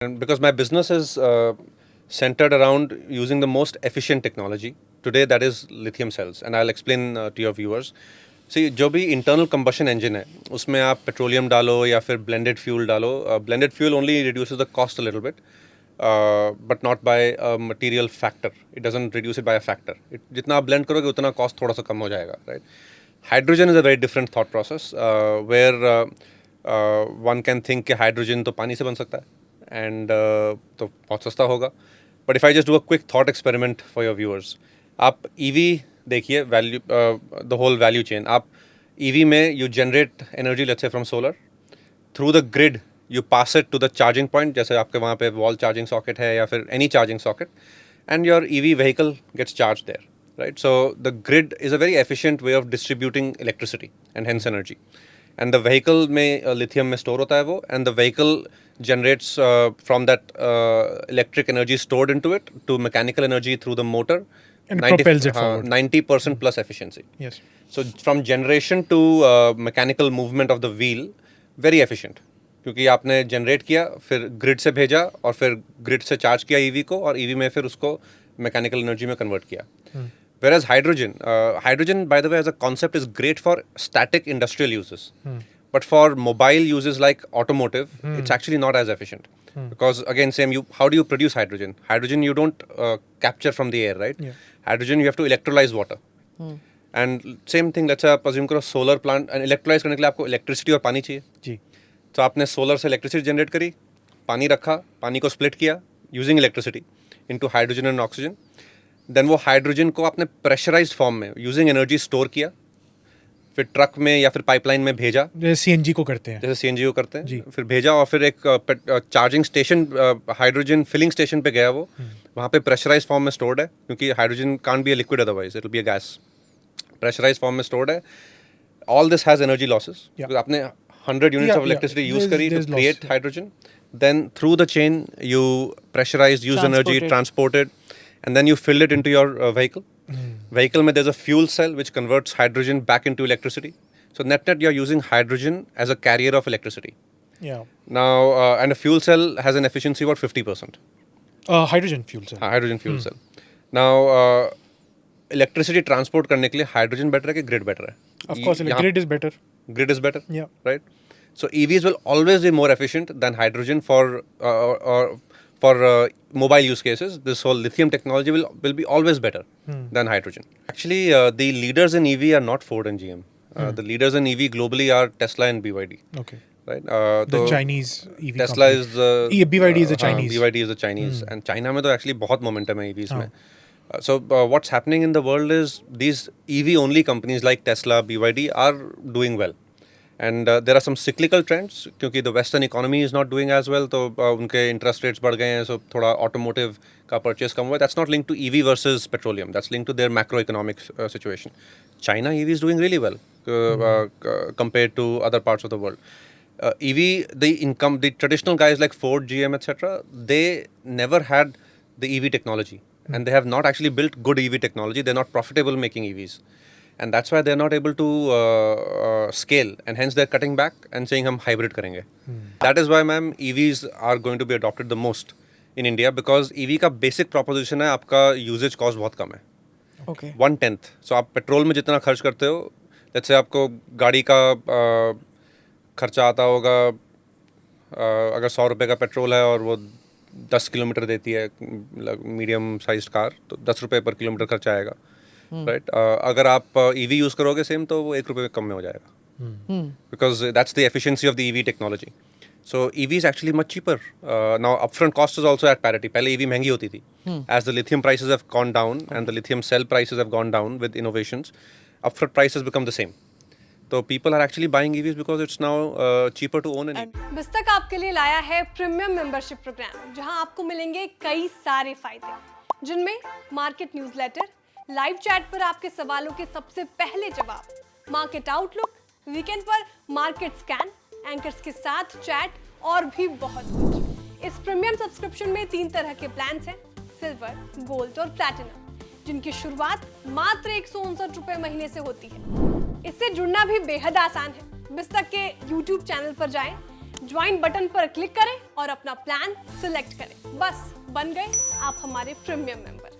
And because my business is centered around using the most efficient technology, today that is lithium cells, and I'll explain to your viewers. See, जो भी internal combustion engine है, उसमें आप petroleum डालो या फिर blended fuel डालो. Blended fuel only reduces the cost a little bit, but not by a material factor. It doesn't reduce it by a factor. जितना आप blend करोगे उतना cost थोड़ा सा कम हो जाएगा, right? Hydrogen is a very different thought process, where one can think कि hydrogen तो पानी से बन सकता है. And तो बहुत सस्ता होगा. But if I just do a quick thought experiment for your viewers, आप EV देखिए, value the whole value chain. आप EV में you generate energy, let's say from solar, through the grid you pass it to the charging point, जैसे आपके वहाँ पे wall charging socket है या फिर any charging socket, and your EV vehicle gets charged there, right? So the grid is a very efficient way of distributing electricity and hence energy. And the vehicle में lithium में store होता है वो, and the vehicle generates from that electric energy stored into it to mechanical energy through the motor, and propels it forward. 90% plus efficiency. Yes. So from generation to mechanical movement of the wheel, very efficient. क्योंकि आपने generate किया, फिर grid से भेजा और फिर grid से charge किया EV को, और EV में फिर उसको mechanical energy में convert किया. Whereas hydrogen, by the way, as a concept is great for static industrial uses. But for mobile uses like automotive, it's actually not as efficient. Because again, how do you produce hydrogen? Hydrogen you don't capture from the air, right? Yeah. Hydrogen you have to electrolyze water. And same thing, let's say आप assume करो solar plant, and electrolyze करने के लिए आपको electricity और पानी चाहिए. जी. तो आपने solar से electricity generate करी, पानी रखा, पानी को split किया using electricity into hydrogen and oxygen. Then वो हाइड्रोजन को आपने प्रेशराइज्ड फॉर्म में यूजिंग एनर्जी स्टोर किया, फिर ट्रक में या फिर पाइपलाइन में भेजा, जैसे सीएनजी को करते हैं. जैसे सीएनजी को करते हैं जी. फिर भेजा और फिर एक charging station, hydrogen filling station पे गया वो, वहाँ पे प्रेशराइज्ड फॉर्म में स्टोर्ड है, क्योंकि hydrogen can't be a liquid, otherwise it will be a gas. Pressurised form में स्टोर्ड है. All this has energy losses. आपने 100 यूनिट्स ऑफ इलेक्ट्रिसिटी यूज करी to create hydrogen. Then through the chain you pressurized, used energy, transported, and then you fill it into your vehicle. Vehicle mein there's a fuel cell which converts hydrogen back into electricity. So net you're using hydrogen as a carrier of electricity. Yeah. Now and a fuel cell has an efficiency about 50%. Hydrogen fuel cell. Hydrogen fuel cell. Now electricity transport करने के लिए hydrogen better है कि grid better है? Of course, grid is better. Grid is better. Yeah. Right. So EVs will always be more efficient than hydrogen for mobile use cases. This whole lithium technology will be always better than hydrogen. Actually, the leaders in EV are not Ford and GM. The leaders in EV globally are Tesla and BYD. Okay. Right. The Chinese EV Tesla company. is the BYD is the Chinese. BYD is the Chinese, and China में तो actually बहुत momentum है EVs में. So what's happening in the world is these EV only companies like Tesla, BYD are doing well. And there are some cyclical trends, क्योंकि the Western economy is not doing as well, तो उनके interest rates बढ़ गए हैं, so थोड़ा automotive का purchase कम हुआ है. That's not linked to EV versus petroleum. That's linked to their macroeconomic situation. China EV is doing really well compared to other parts of the world. EV, the traditional guys like Ford, GM, etc., they never had the EV technology, and they have not actually built good EV technology. They're not profitable making EVs. And that's why they're not able to scale, and hence they're cutting back and saying हम hybrid करेंगे. That is why, ma'am, EVs are going to be adopted the most in India, because EV का basic proposition है आपका usage cost बहुत कम है. Okay. 1/10. So आप petrol में जितना खर्च करते हो, let's say आपको गाड़ी का खर्चा आता होगा, अगर 100 रुपये का पेट्रोल है और वो 10 किलोमीटर देती है मीडियम साइज्ड कार, तो 10 रुपये पर किलोमीटर खर्चा आएगा. राइट. अगर आप EV यूज़ करोगे सेम, तो वो 1 रुपये कम में हो जाएगा, because that's the efficiency of the EV technology. So EV is actually much cheaper. Now upfront cost is also at parity. पहले EV महंगी होती थी. As the lithium prices have gone down and the lithium cell prices have gone down with innovations, upfront prices become the same. तो people are actually buying EVs because it's now cheaper to own an EV. बिस्तक आपके लिए लाया है premium membership programme, जहां आपको मिलेंगे कई सारे फायदे, जिनमें मार्केट न्यूज़लेटर, लाइव चैट पर आपके सवालों के सबसे पहले जवाब, मार्केट आउटलुक, वीकेंड पर मार्केट स्कैन, एंकर्स के साथ चैट और भी बहुत कुछ. इस प्रीमियम सब्सक्रिप्शन में 3 तरह के प्लान्स हैं, सिल्वर, गोल्ड और प्लैटिनम, जिनकी शुरुआत मात्र 159 रुपए महीने से होती है. इससे जुड़ना भी बेहद आसान है. बिस्तक के YouTube चैनल पर जाएं, ज्वाइन बटन पर क्लिक करें और अपना प्लान सिलेक्ट करें। बस बन गए आप हमारे प्रीमियम मेंबर।